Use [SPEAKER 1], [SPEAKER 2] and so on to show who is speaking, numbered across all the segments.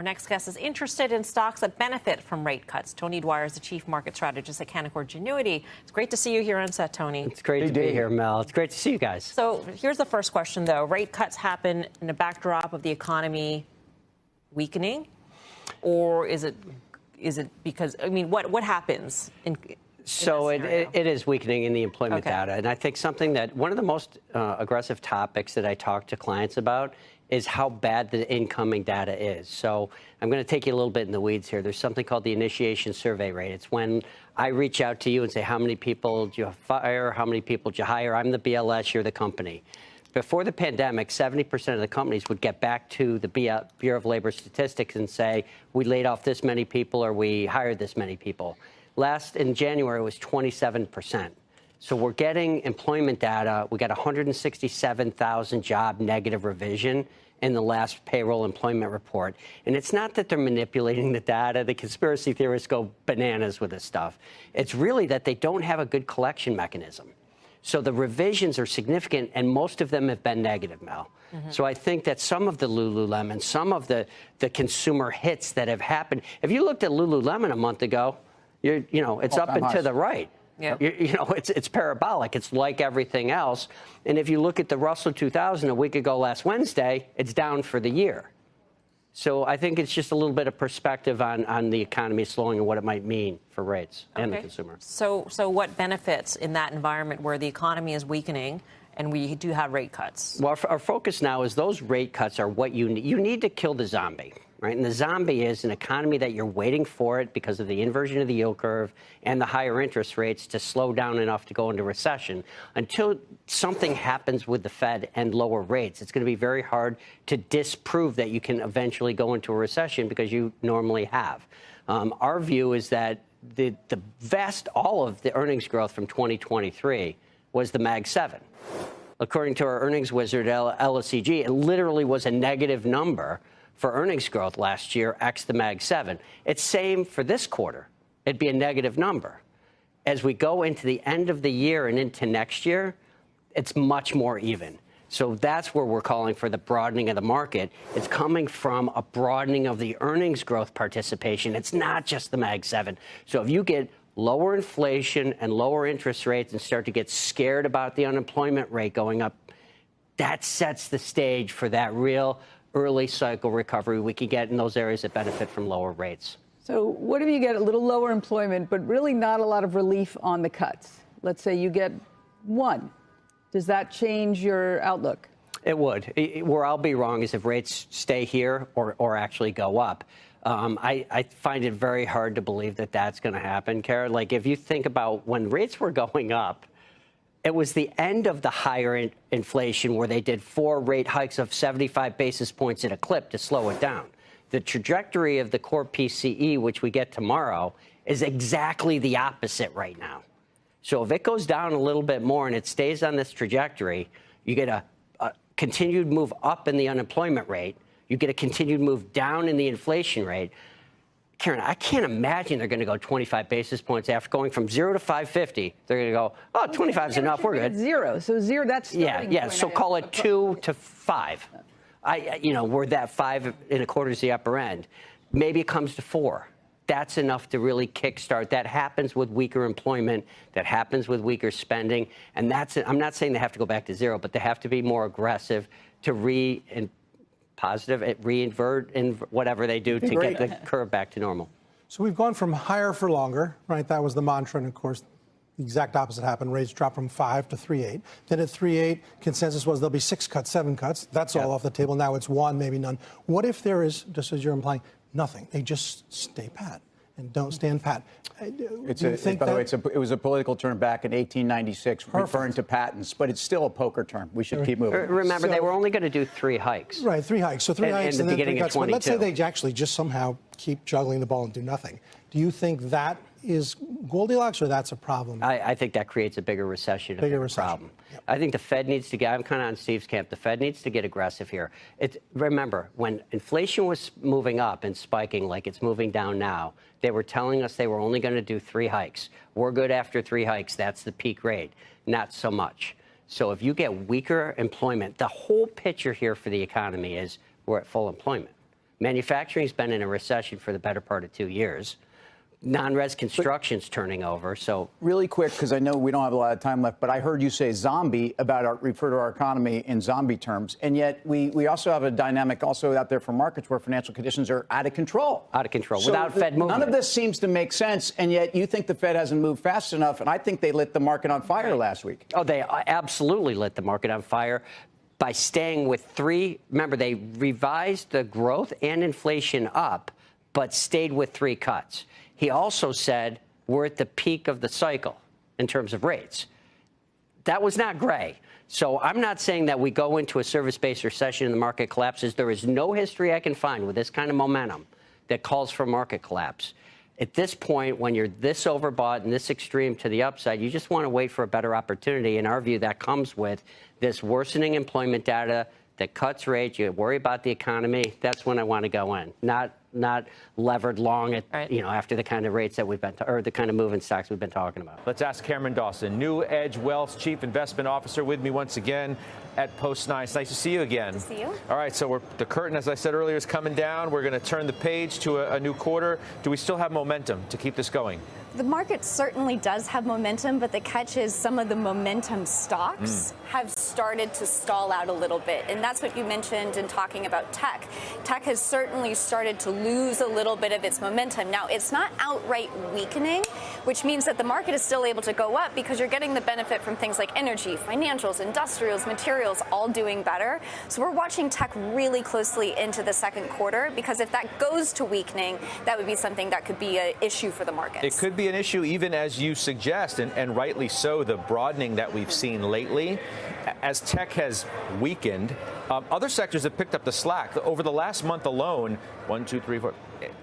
[SPEAKER 1] Our next guest is interested in stocks that benefit from rate cuts. Tony Dwyer is the chief market strategist at Canaccord Genuity. It's great to see you here on set, Tony.
[SPEAKER 2] It's great to be here, Mel. It's great to see you guys.
[SPEAKER 1] So here's the first question, though. Rate cuts happen in a backdrop of the economy weakening, or is it because, I mean, what happens in
[SPEAKER 2] So it is weakening in the employment data. And I think one of the most aggressive topics that I talk to clients about is how bad the incoming data is. So I'm going to take you a little bit in the weeds here. There's something called the initiation survey rate. It's when I reach out to you and say, how many people do you fire? How many people do you hire? I'm the BLS, you're the company. Before the pandemic, 70% of the companies would get back to the Bureau of Labor Statistics and say, we laid off this many people or we hired this many people. Last in January, it was 27%. So we're getting employment data. We got 167,000 job negative revision in the last payroll employment report. And it's not that they're manipulating the data. The conspiracy theorists go bananas with this stuff. It's really that they don't have a good collection mechanism. So the revisions are significant, and most of them have been negative, Mel. So I think that some of the Lululemon, some of the consumer hits that have happened, if you looked at Lululemon a month ago, it's up and to the right. Yeah. It's parabolic. It's like everything else. And if you look at the Russell 2000 a week ago last Wednesday, it's down for the year. So I think it's just a little bit of perspective on the economy slowing and what it might mean for rates and the consumer.
[SPEAKER 1] So what benefits in that environment where the economy is weakening and we do have rate cuts?
[SPEAKER 2] Well, our focus now is those rate cuts are what you need. You need to kill the zombie, right? And the zombie is an economy that you're waiting for it because of the inversion of the yield curve and the higher interest rates to slow down enough to go into recession. Until something happens with the Fed and lower rates, it's going to be very hard to disprove that you can eventually go into a recession because you normally have. Our view is that all of the earnings growth from 2023 was the Mag 7. According to our earnings wizard, LSEG, it literally was a negative number for earnings growth last year, ex the Mag 7. It's same for this quarter. It'd be a negative number. As we go into the end of the year and into next year, it's much more even. So that's where we're calling for the broadening of the market. It's coming from a broadening of the earnings growth participation. It's not just the Mag 7. So if you get lower inflation and lower interest rates and start to get scared about the unemployment rate going up, that sets the stage for that real early cycle recovery we can get in those areas that benefit from lower rates.
[SPEAKER 3] So what if you get a little lower employment, but really not a lot of relief on the cuts? Let's say you get one. Does that change your outlook?
[SPEAKER 2] It would. Where I'll be wrong is if rates stay here or actually go up. I find it very hard to believe that that's going to happen, Kara. Like, if you think about when rates were going up, it was the end of the higher inflation where they did 4 rate hikes of 75 basis points at a clip to slow it down. The trajectory of the core PCE, which we get tomorrow, is exactly the opposite right now. So if it goes down a little bit more and it stays on this trajectory, you get a continued move up in the unemployment rate. You get a continued move down in the inflation rate. Karen, I can't imagine they're going to go 25 basis points after going from 0 to 550. They're going to go, oh, 25 is enough. We're good.
[SPEAKER 3] Zero. So zero, that's
[SPEAKER 2] yeah. So call it 2 to 5. We're that 5 1/4 is the upper end. Maybe it comes to 4. That's enough to really kickstart. That happens with weaker employment. That happens with weaker spending. And I'm not saying they have to go back to 0, but they have to be more aggressive to reinvert in whatever they do to get the curve back to normal.
[SPEAKER 4] So we've gone from higher for longer, right? That was the mantra. And of course, the exact opposite happened. Rates dropped from 5 to 3.8. Then at 3.8, consensus was there'll be 6 cuts, 7 cuts. That's all off the table. Now it's 1, maybe none. What if there is, just as you're implying, nothing? They just stay pat and don't stand pat.
[SPEAKER 5] By the way, it was a political term back in 1896, referring to patents, but it's still a poker term. We should keep moving.
[SPEAKER 2] Remember, they were only going to do 3 hikes.
[SPEAKER 4] Right, 3 hikes. So 3 hikes
[SPEAKER 2] in the beginning of 22.
[SPEAKER 4] But let's say they actually just somehow keep juggling the ball and do nothing. Do you think that is Goldilocks, or that's a problem?
[SPEAKER 2] I think that creates a bigger recession. Problem. Yep. I think the Fed needs to get, I'm kind of on Steve's camp, the Fed needs to get aggressive here. Remember, when inflation was moving up and spiking like it's moving down now, they were telling us they were only going to do 3 hikes. We're good after 3 hikes. That's the peak rate. Not so much. So if you get weaker employment, the whole picture here for the economy is we're at full employment. Manufacturing's been in a recession for the better part of 2 years. Non-res construction's turning over. So
[SPEAKER 5] really quick, because I know we don't have a lot of time left, but I heard you say zombie refer to our economy in zombie terms, and yet we also have a dynamic also out there for markets where financial conditions are out of control.
[SPEAKER 2] Out of control,
[SPEAKER 5] so
[SPEAKER 2] without Fed movement.
[SPEAKER 5] None of this seems to make sense, and yet you think the Fed hasn't moved fast enough, and I think they lit the market on fire last week.
[SPEAKER 2] Oh, they absolutely lit the market on fire by staying with 3. Remember, they revised the growth and inflation up, but stayed with 3 cuts. He also said we're at the peak of the cycle in terms of rates. That was not gray. So I'm not saying that we go into a service-based recession and the market collapses. There is no history I can find with this kind of momentum that calls for market collapse. At this point, when you're this overbought and this extreme to the upside, you just want to wait for a better opportunity. In our view, that comes with this worsening employment data that cuts rates. You worry about the economy. That's when I want to go in, not levered long at, after the kind of rates that we've been, or the kind of moving stocks we've been talking about.
[SPEAKER 6] Let's ask Cameron Dawson, New Edge Wealth's Chief Investment Officer, with me once again at Post 9. It's nice to see you again.
[SPEAKER 7] Nice to see you.
[SPEAKER 6] All right, so the curtain, as I said earlier, is coming down. We're going to turn the page to a new quarter. Do we still have momentum to keep this going?
[SPEAKER 7] The market certainly does have momentum, but the catch is some of the momentum stocks have started to stall out a little bit. And that's what you mentioned in talking about tech. Tech has certainly started to lose a little bit of its momentum. Now, it's not outright weakening, which means that the market is still able to go up because you're getting the benefit from things like energy, financials, industrials, materials, all doing better. So we're watching tech really closely into the second quarter, because if that goes to weakening, that would be something that could be an issue for the markets.
[SPEAKER 6] It could be an issue, even as you suggest, and rightly so, the broadening that we've seen lately. As tech has weakened, other sectors have picked up the slack. Over the last month alone, 1, 2, 3, 4,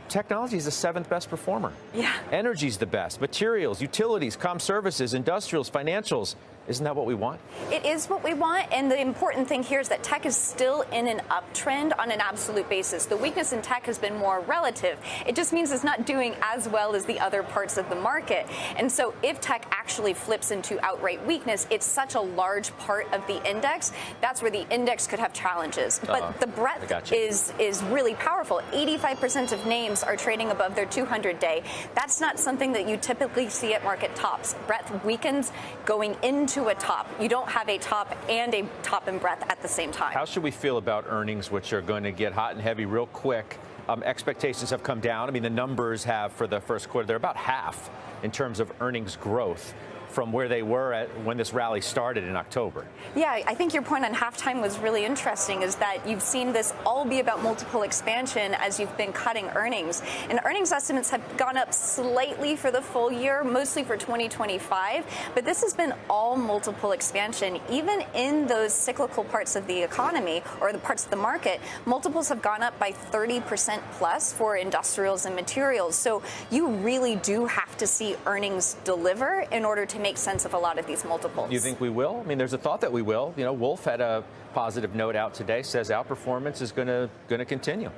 [SPEAKER 6] technology is the 7th best performer.
[SPEAKER 7] Yeah.
[SPEAKER 6] Energy's the best. Materials, utilities, comm services, industrials, financials. Isn't that what we want?
[SPEAKER 7] It is what we want, and the important thing here is that tech is still in an uptrend on an absolute basis. The weakness in tech has been more relative. It just means it's not doing as well as the other parts of the market. And so if tech actually flips into outright weakness, it's such a large part of the index. That's where the index could have challenges. But the breadth is really powerful. 85% of names are trading above their 200-day. That's not something that you typically see at market tops. Breadth weakens going into a top. You don't have a top and a top in breadth at the same time.
[SPEAKER 6] How should we feel about earnings, which are going to get hot and heavy real quick? Expectations have come down. I mean, the numbers have for the first quarter, they're about half in terms of earnings growth from where they were at when this rally started in October.
[SPEAKER 7] Yeah, I think your point on halftime was really interesting, is that you've seen this all be about multiple expansion as you've been cutting earnings. And earnings estimates have gone up slightly for the full year, mostly for 2025. But this has been all multiple expansion. Even in those cyclical parts of the economy or the parts of the market, multiples have gone up by 30% plus for industrials and materials. So you really do have to see earnings deliver in order to make sense of a lot of these multiples.
[SPEAKER 6] You think we will? I mean, there's a thought that we will. You know, Wolf had a positive note out today, says outperformance is going to continue.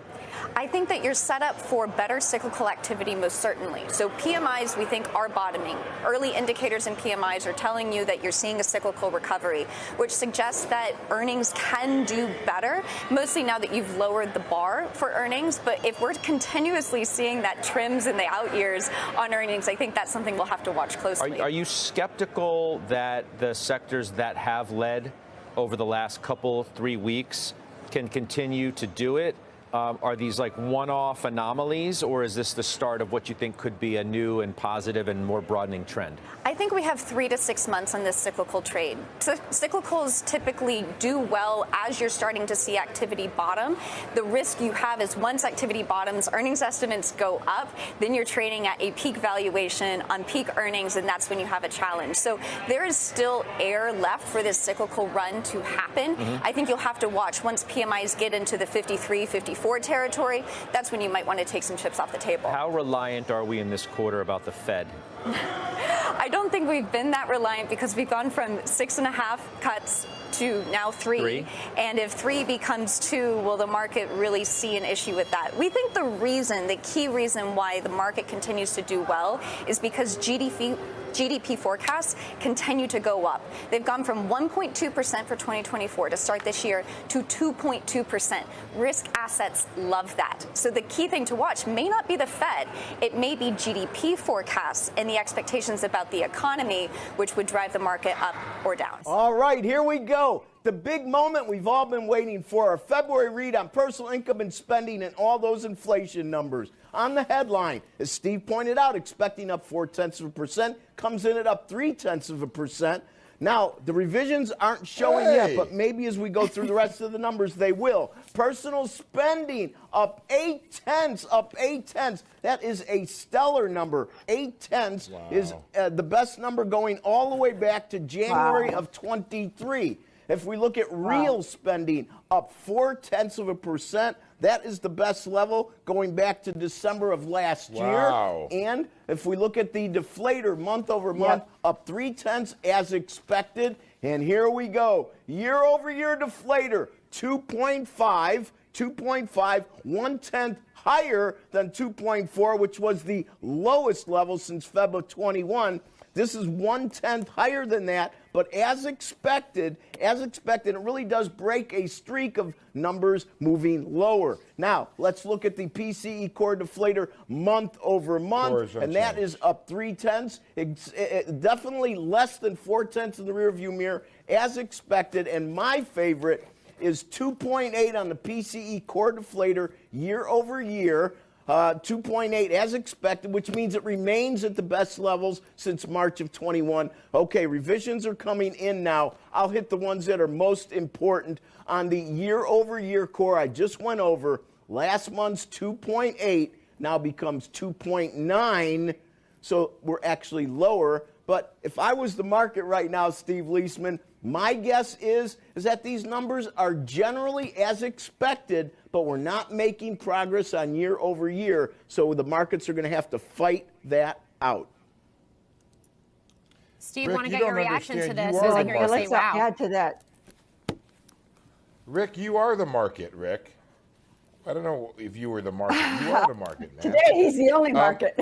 [SPEAKER 7] I think that you're set up for better cyclical activity, most certainly. So PMIs, we think, are bottoming. Early indicators in PMIs are telling you that you're seeing a cyclical recovery, which suggests that earnings can do better, mostly now that you've lowered the bar for earnings. But if we're continuously seeing that trims in the out years on earnings, I think that's something we'll have to watch closely.
[SPEAKER 6] Are you skeptical that the sectors that have led over the last couple, 3 weeks can continue to do it? Are these like one-off anomalies, or is this the start of what you think could be a new and positive and more broadening trend?
[SPEAKER 7] I think we have 3 to 6 months on this cyclical trade. So cyclicals typically do well as you're starting to see activity bottom. The risk you have is once activity bottoms, earnings estimates go up, then you're trading at a peak valuation on peak earnings, and that's when you have a challenge. So there is still air left for this cyclical run to happen. I think you'll have to watch once PMIs get into the 53, 54 territory. That's when you might want to take some chips off the table.
[SPEAKER 6] How reliant are we in this quarter about the Fed?
[SPEAKER 7] I don't think we've been that reliant, because we've gone from 6.5 cuts to now 3. And if 3 becomes 2, will the market really see an issue with that? We think the key reason why the market continues to do well is because GDP forecasts continue to go up. They've gone from 1.2% for 2024 to start this year to 2.2%. Risk assets love that. So the key thing to watch may not be the Fed. It may be GDP forecasts and the expectations about the economy, which would drive the market up or down.
[SPEAKER 8] All right, here we go. The big moment we've all been waiting for, our February read on personal income and spending and all those inflation numbers. On the headline, as Steve pointed out, expecting up 0.4%, comes in at up 0.3%. Now, the revisions aren't showing yet, but maybe as we go through the rest of the numbers, they will. Personal spending up 0.8, up 0.8. That is a stellar number. 0.8 is the best number going all the way back to January of 23. If we look at real spending, up 0.4%, that is the best level going back to December of last year. And if we look at the deflator month over month, up 0.3 as expected. And here we go. Year over year deflator, 2.5, 1/10 higher than 2.4, which was the lowest level since Feb of 21. This is 1/10 higher than that, but as expected, it really does break a streak of numbers moving lower. Now, let's look at the PCE core deflator month over month, and that is up 0.3. Definitely less than 0.4 in the rearview mirror, as expected, and my favorite is 2.8 on the PCE core deflator year over year. 2.8 as expected, which means it remains at the best levels since March of 21. Okay, revisions are coming in now. I'll hit the ones that are most important. On the year-over-year core, I just went over. Last month's 2.8 now becomes 2.9, so we're actually lower. But if I was the market right now, Steve Leisman, my guess is that these numbers are generally as expected, but we're not making progress on year over year, so the markets are going to have to fight that out.
[SPEAKER 9] Steve, want to get your reaction to this as I hear you say, wow.
[SPEAKER 3] Add to that.
[SPEAKER 10] Rick, you are the market, Rick. I don't know if you were the market. You are the market, man.
[SPEAKER 3] Today, he's the only market.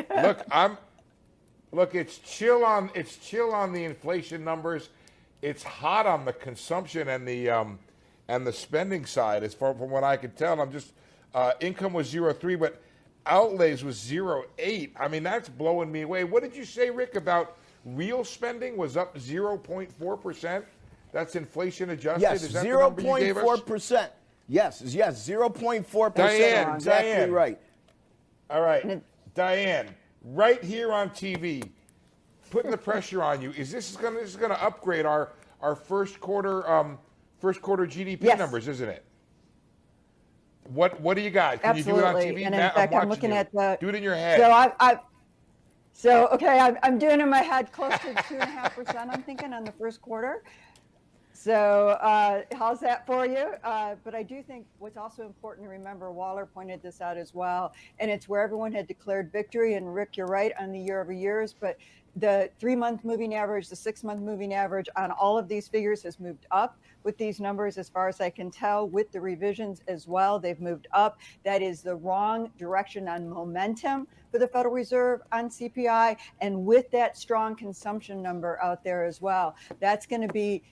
[SPEAKER 10] Look, it's chill on the inflation numbers. It's hot on the consumption and the spending side. As far from what I could tell, I'm just income was 0.3, but outlays was 0.8. I mean, that's blowing me away. What did you say, Rick, about real spending was up 0.4%? That's inflation adjusted.
[SPEAKER 8] Yes,
[SPEAKER 10] is that 0.4%. Yes, 0.4%. Diane,
[SPEAKER 8] exactly right.
[SPEAKER 10] All right, Diane, right here on TV, putting the pressure on you. Is this going to upgrade our first quarter GDP numbers, isn't it? What do you got? Can
[SPEAKER 3] Absolutely.
[SPEAKER 10] You do it on TV?
[SPEAKER 3] And in fact, I'm looking at the.
[SPEAKER 10] Do it in your head.
[SPEAKER 3] So I'm doing in my head close to 2.5%. I'm thinking on the first quarter. So how's that for you? But I do think what's also important to remember, Waller pointed this out as well, and it's where everyone had declared victory. And Rick, you're right on the year over years, but the 3-month moving average, the 6-month moving average on all of these figures has moved up with these numbers, as far as I can tell, with the revisions as well. They've moved up. That is the wrong direction on momentum for the Federal Reserve on CPI, and with that strong consumption number out there as well. That's going to be,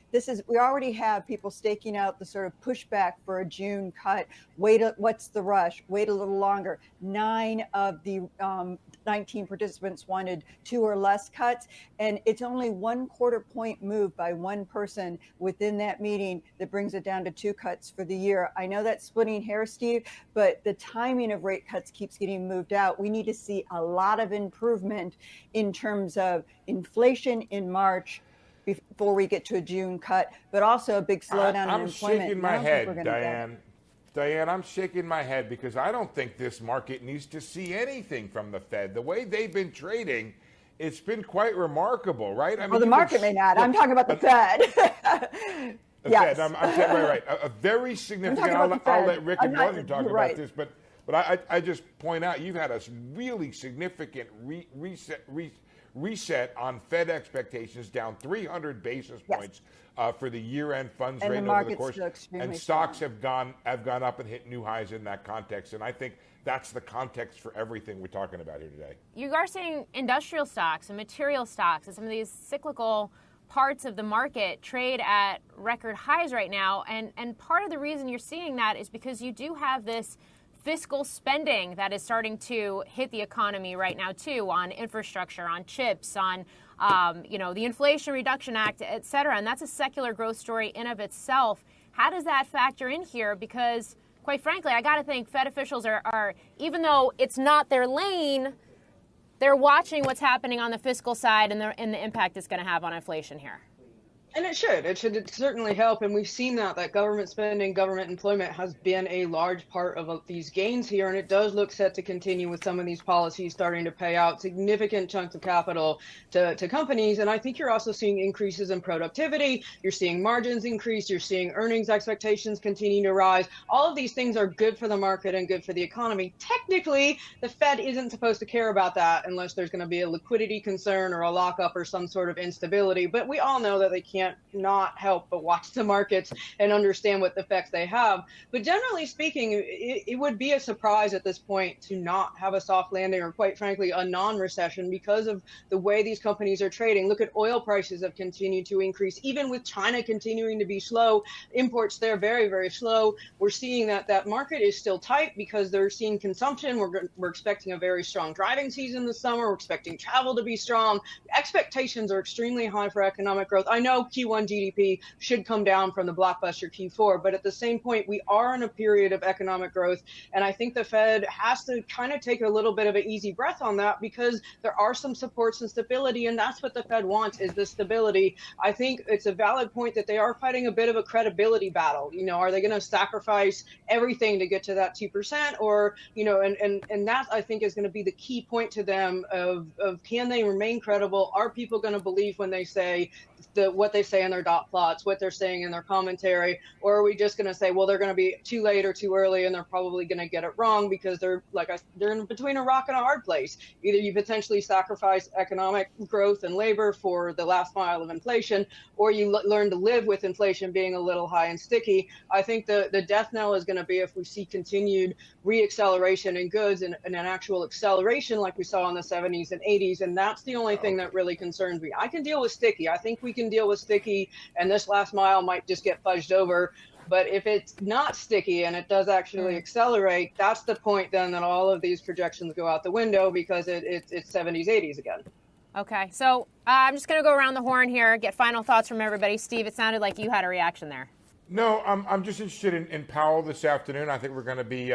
[SPEAKER 3] we already have people staking out the sort of pushback for a June cut. What's the rush? Wait a little longer. 9 of the 19 participants wanted 2 or less cuts, and it's only 1/4 point move by one person within that meeting that brings it down to 2 cuts for the year. I know that's splitting hairs, Steve, but the timing of rate cuts keeps getting moved out. We need to see a lot of improvement in terms of inflation in March before we get to a June cut, but also a big slowdown in employment.
[SPEAKER 10] I'm shaking my head, Diane. Diane, I'm shaking my head because I don't think this market needs to see anything from the Fed. The way they've been trading, it's been quite remarkable, right? I mean,
[SPEAKER 3] well, the market may not. I'm talking about the Fed.
[SPEAKER 10] The Fed. I'm saying, right. A very significant. I'll let Rick and Gordon talk about this, but I just point out you've had a really significant reset on Fed expectations down 300 basis points for the year-end funds
[SPEAKER 3] and
[SPEAKER 10] rate
[SPEAKER 3] the
[SPEAKER 10] over the course.
[SPEAKER 3] And
[SPEAKER 10] stocks have gone up and hit new highs in that context. And I think that's the context for everything we're talking about here today.
[SPEAKER 9] You are seeing industrial stocks and material stocks and some of these cyclical parts of the market trade at record highs right now. And part of the reason you're seeing that is because you do have this fiscal spending that is starting to hit the economy right now, too, on infrastructure, on chips, on, the Inflation Reduction Act, et cetera. And that's a secular growth story in of itself. How does that factor in here? Because, quite frankly, I got to think Fed officials are, even though it's not their lane, they're watching what's happening on the fiscal side and the impact it's going to have on inflation here.
[SPEAKER 11] And it should certainly help. And we've seen that government spending, government employment has been a large part of these gains here. And it does look set to continue with some of these policies starting to pay out significant chunks of capital to companies. And I think you're also seeing increases in productivity. You're seeing margins increase. You're seeing earnings expectations continue to rise. All of these things are good for the market and good for the economy. Technically, the Fed isn't supposed to care about that unless there's going to be a liquidity concern or a lockup or some sort of instability. But we all know that they can't not help but watch the markets and understand what effects they have. But generally speaking, it would be a surprise at this point to not have a soft landing or, quite frankly, a non-recession because of the way these companies are trading. Look at oil prices have continued to increase, even with China continuing to be slow. Imports there very, very slow. We're seeing that market is still tight because they're seeing consumption. We're expecting a very strong driving season this summer. We're expecting travel to be strong. Expectations are extremely high for economic growth. I know Q1 GDP should come down from the blockbuster Q4, but at the same point, we are in a period of economic growth, and I think the Fed has to kind of take a little bit of an easy breath on that because there are some supports and stability, and that's what the Fed wants is the stability. I think it's a valid point that they are fighting a bit of a credibility battle. You know, are they going to sacrifice everything to get to that 2%, or and that I think is going to be the key point to them of can they remain credible? Are people going to believe when they say what they say in their dot plots, what they're saying in their commentary, or are we just going to say, well, they're going to be too late or too early, and they're probably going to get it wrong because they're in between a rock and a hard place. Either you potentially sacrifice economic growth and labor for the last mile of inflation, or you learn to live with inflation being a little high and sticky. I think the death knell is going to be if we see continued reacceleration in goods and an actual acceleration like we saw in the 70s and 80s, and that's the only thing that really concerns me. I can deal with sticky. I think we can deal with sticky, and this last mile might just get fudged over. But if it's not sticky and it does actually accelerate, that's the point then that all of these projections go out the window because it's 70s, 80s again.
[SPEAKER 9] Okay, so I'm just going to go around the horn here, get final thoughts from everybody. Steve, it sounded like you had a reaction there.
[SPEAKER 10] No, I'm just interested in Powell this afternoon. I think we're going to be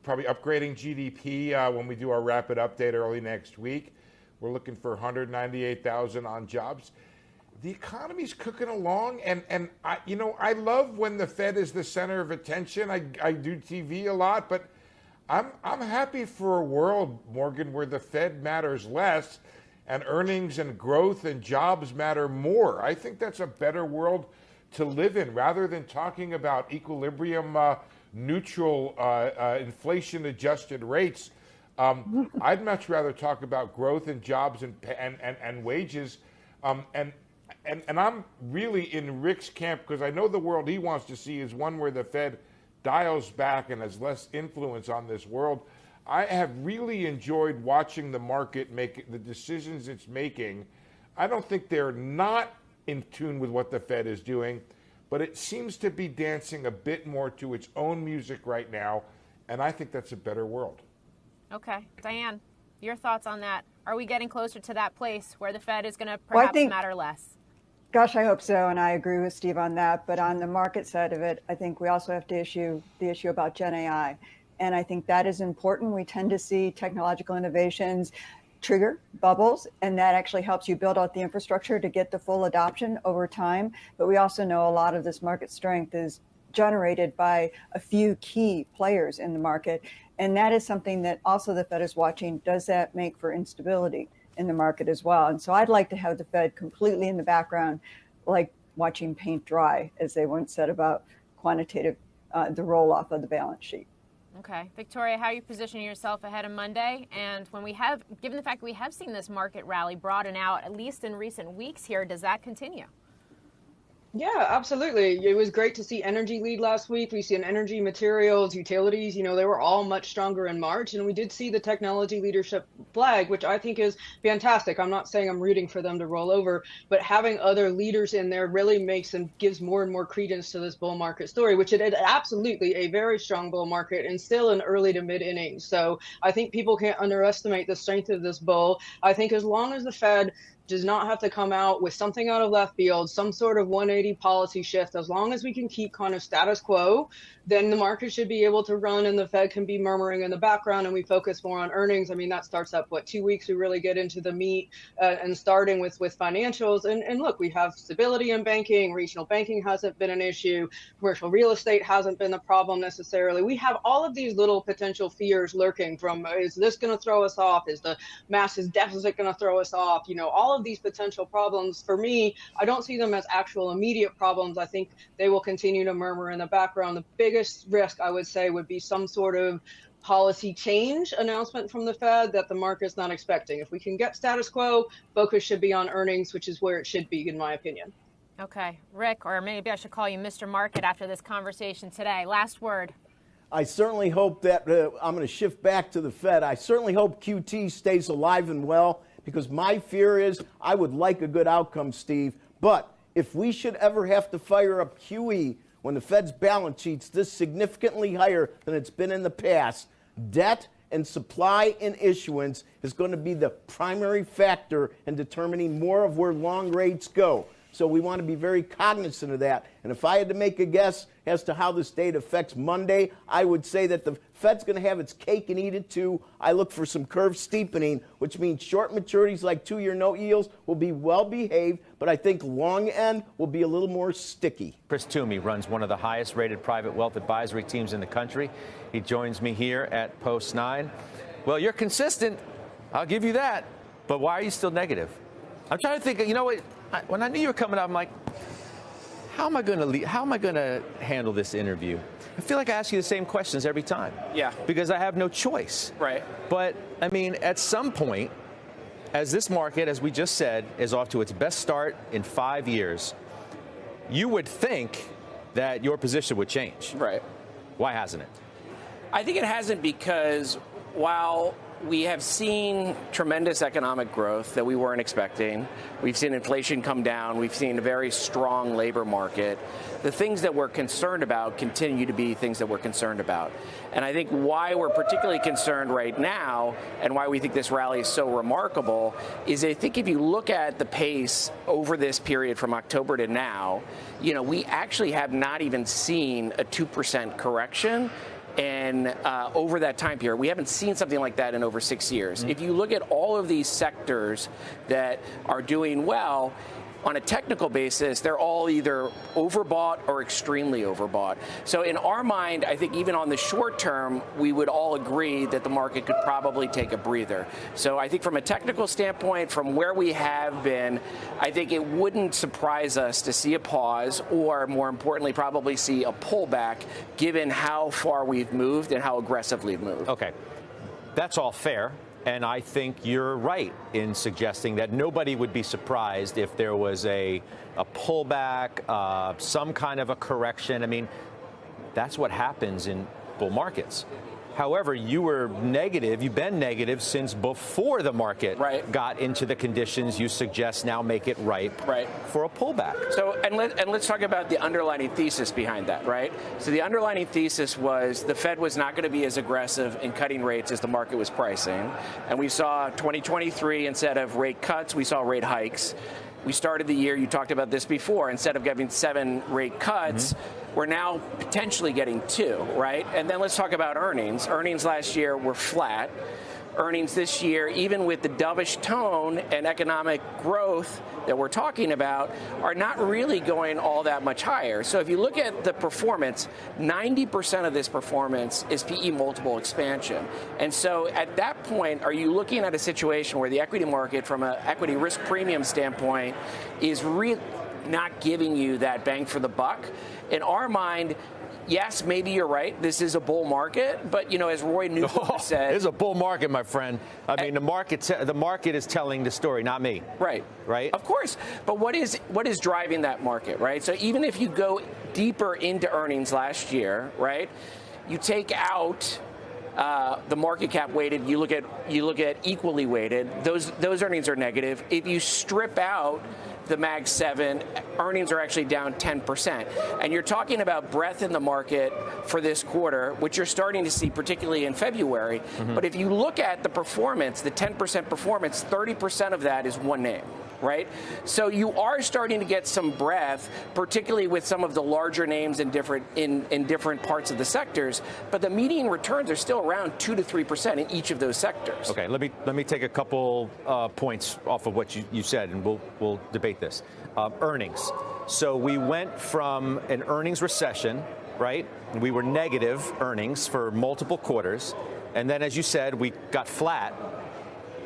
[SPEAKER 10] probably upgrading GDP when we do our rapid update early next week. We're looking for 198,000 on jobs. The economy's cooking along, and I love when the Fed is the center of attention. I do TV a lot, but I'm happy for a world, Morgan, where the Fed matters less and earnings and growth and jobs matter more. I think that's a better world to live in rather than talking about equilibrium, neutral, inflation-adjusted rates. I'd much rather talk about growth and jobs and wages. And I'm really in Rick's camp because I know the world he wants to see is one where the Fed dials back and has less influence on this world. I have really enjoyed watching the market make the decisions it's making. I don't think they're not in tune with what the Fed is doing, but it seems to be dancing a bit more to its own music right now, and I think that's a better world.
[SPEAKER 9] Okay. Diane, your thoughts on that? Are we getting closer to that place where the Fed is going to perhaps matter less?
[SPEAKER 3] Gosh, I hope so, and I agree with Steve on that. But on the market side of it, I think we also have to issue the issue about Gen AI. And I think that is important. We tend to see technological innovations trigger bubbles, and that actually helps you build out the infrastructure to get the full adoption over time. But we also know a lot of this market strength is generated by a few key players in the market. And that is something that also the Fed is watching. Does that make for instability in the market as well? And so I'd like to have the Fed completely in the background, like watching paint dry, as they once said about quantitative, the roll off of the balance sheet.
[SPEAKER 9] Okay. Victoria, how are you positioning yourself ahead of Monday? And when we have, given the fact that we have seen this market rally broaden out, at least in recent weeks here, does that continue?
[SPEAKER 11] Yeah, absolutely. It was great to see energy lead last week. We see an energy, materials, utilities, they were all much stronger in March. And we did see the technology leadership flag, which I think is fantastic. I'm not saying I'm rooting for them to roll over, but having other leaders in there really makes and gives more and more credence to this bull market story, which it is absolutely a very strong bull market and still in early to mid innings. So I think people can't underestimate the strength of this bull. I think as long as the Fed does not have to come out with something out of left field, some sort of 180 policy shift. As long as we can keep kind of status quo, then the market should be able to run and the Fed can be murmuring in the background and we focus more on earnings. I mean, that starts up, 2 weeks, we really get into the meat and starting with financials. And look, we have stability in banking. Regional banking hasn't been an issue. Commercial real estate hasn't been the problem necessarily. We have all of these little potential fears lurking from, is this going to throw us off? Is the massive deficit going to throw us off? All of these potential problems, for me, I don't see them as actual immediate problems. I think they will continue to murmur in the background. The biggest risk, I would say, would be some sort of policy change announcement from the Fed that the market's not expecting. If we can get status quo, focus should be on earnings, which is where it should be, in my opinion.
[SPEAKER 9] Okay. Rick, or maybe I should call you Mr. Market after this conversation today. Last word.
[SPEAKER 8] I certainly hope that I'm going to shift back to the Fed. I certainly hope QT stays alive and well, because my fear is I would like a good outcome, Steve. But if we should ever have to fire up QE when the Fed's balance sheet's this significantly higher than it's been in the past, debt and supply and issuance is going to be the primary factor in determining more of where long rates go. So we want to be very cognizant of that. And if I had to make a guess as to how this data affects Monday, I would say that the Fed's going to have its cake and eat it too. I look for some curve steepening, which means short maturities like 2-year note yields will be well behaved, but I think long end will be a little more sticky.
[SPEAKER 6] Chris Toomey runs one of the highest rated private wealth advisory teams in the country. He joins me here at Post 9. Well, you're consistent. I'll give you that. But why are you still negative? I'm trying to think, what? When I knew you were coming up, I'm like, how am I going to handle this interview? I feel like I ask you the same questions every time.
[SPEAKER 12] Yeah.
[SPEAKER 6] Because I have no choice.
[SPEAKER 12] Right.
[SPEAKER 6] But, I mean, at some point, as this market, as we just said, is off to its best start in 5 years, you would think that your position would change.
[SPEAKER 12] Right.
[SPEAKER 6] Why hasn't it?
[SPEAKER 12] I think it hasn't because while we have seen tremendous economic growth that we weren't expecting. We've seen inflation come down. We've seen a very strong labor market. The things that we're concerned about continue to be things that we're concerned about. And I think why we're particularly concerned right now and why we think this rally is so remarkable is I think if you look at the pace over this period from October to now, we actually have not even seen a 2% correction. And over that time period, we haven't seen something like that in over 6 years. If you look at all of these sectors that are doing well, on a technical basis, they're all either overbought or extremely overbought. So in our mind, I think even on the short term, we would all agree that the market could probably take a breather. So I think from a technical standpoint, from where we have been, I think it wouldn't surprise us to see a pause or, more importantly, probably see a pullback given how far we've moved and how aggressive we've moved.
[SPEAKER 6] Okay. That's all fair. And I think you're right in suggesting that nobody would be surprised if there was a pullback, some kind of a correction. I mean, that's what happens in bull markets. However, you were negative. You've been negative since before the market got into the conditions you suggest now make it ripe for a pullback.
[SPEAKER 12] So, and let's talk about the underlying thesis behind that, right? So the underlying thesis was the Fed was not going to be as aggressive in cutting rates as the market was pricing. And we saw 2023, instead of rate cuts, we saw rate hikes. We started the year, you talked about this before, instead of getting 7 rate cuts, we're now potentially getting 2, right? And then let's talk about earnings. Earnings last year were flat. Earnings this year, even with the dovish tone and economic growth that we're talking about, are not really going all that much higher. So if you look at the performance, 90% of this performance is PE multiple expansion. And so at that point, are you looking at a situation where the equity market, from an equity risk premium standpoint, is really not giving you that bang for the buck? In our mind, yes, maybe you're right. This is a bull market, but as Roy Newman said,
[SPEAKER 6] it's a bull market, my friend. I mean, the market is telling the story, not me.
[SPEAKER 12] Right.
[SPEAKER 6] Right.
[SPEAKER 12] Of course. But what is driving that market, right? So even if you go deeper into earnings last year, right, you take out the market cap weighted, you look at equally weighted. Those earnings are negative. If you strip out the Mag 7, earnings are actually down 10%. And you're talking about breadth in the market for this quarter, which you're starting to see particularly in February. Mm-hmm. But if you look at the performance, the 10% performance, 30% of that is one name. Right? So you are starting to get some breadth, particularly with some of the larger names in different parts of the sectors. But the median returns are still around 2 to 3% in each of those sectors.
[SPEAKER 6] Okay, let me take a couple points off of what you said, and we'll debate this. Earnings. So we went from an earnings recession, right? We were negative earnings for multiple quarters, and then, as you said, we got flat.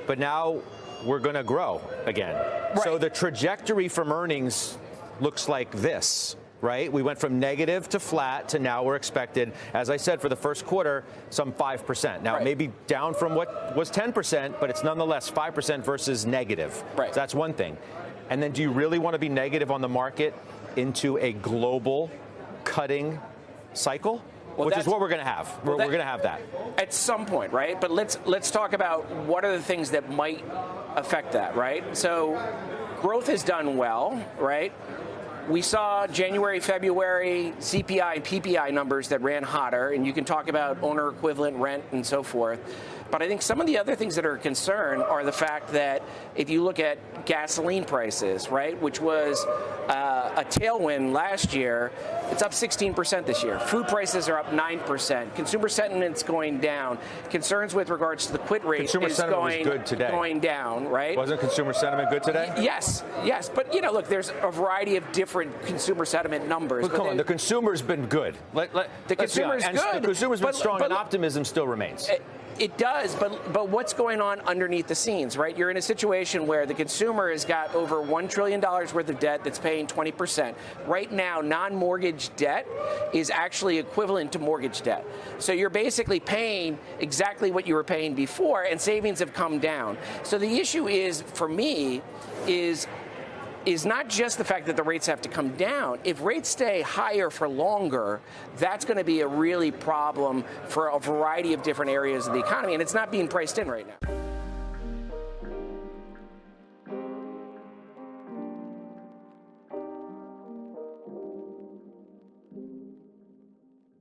[SPEAKER 6] But now we're going to grow again. Right. So the trajectory from earnings looks like this, right? We went from negative to flat to now we're expected, as I said, for the first quarter, some 5%. Now, it may be down from what was 10%, but it's nonetheless 5% versus negative. Right. So that's one thing. And then do you really want to be negative on the market into a global cutting cycle? Well, which is what we're going to have. We're going to have that
[SPEAKER 12] at some point, right? But let's talk about what are the things that might affect that, right? So growth has done well, right? We saw January, February CPI and PPI numbers that ran hotter, and you can talk about owner equivalent rent and so forth. But I think some of the other things that are a concern are the fact that if you look at gasoline prices, right, which was a tailwind last year, it's up 16% this year. Food prices are up 9%. Consumer sentiment's going down. Concerns with regards to the quit rate is going down, right?
[SPEAKER 6] Wasn't consumer sentiment good today?
[SPEAKER 12] Yes. But, look, there's a variety of different consumer sentiment numbers.
[SPEAKER 6] But come on, the consumer's been good.
[SPEAKER 12] The consumer's good.
[SPEAKER 6] The consumer's been strong, and optimism still remains.
[SPEAKER 12] It does, but what's going on underneath the scenes, right? You're in a situation where the consumer has got over $1 trillion worth of debt that's paying 20%. Right now, non-mortgage debt is actually equivalent to mortgage debt. So you're basically paying exactly what you were paying before, and savings have come down. So the issue is, for me, is not just the fact that the rates have to come down. If rates stay higher for longer, that's going to be a really problem for a variety of different areas of the economy, and it's not being priced in right now.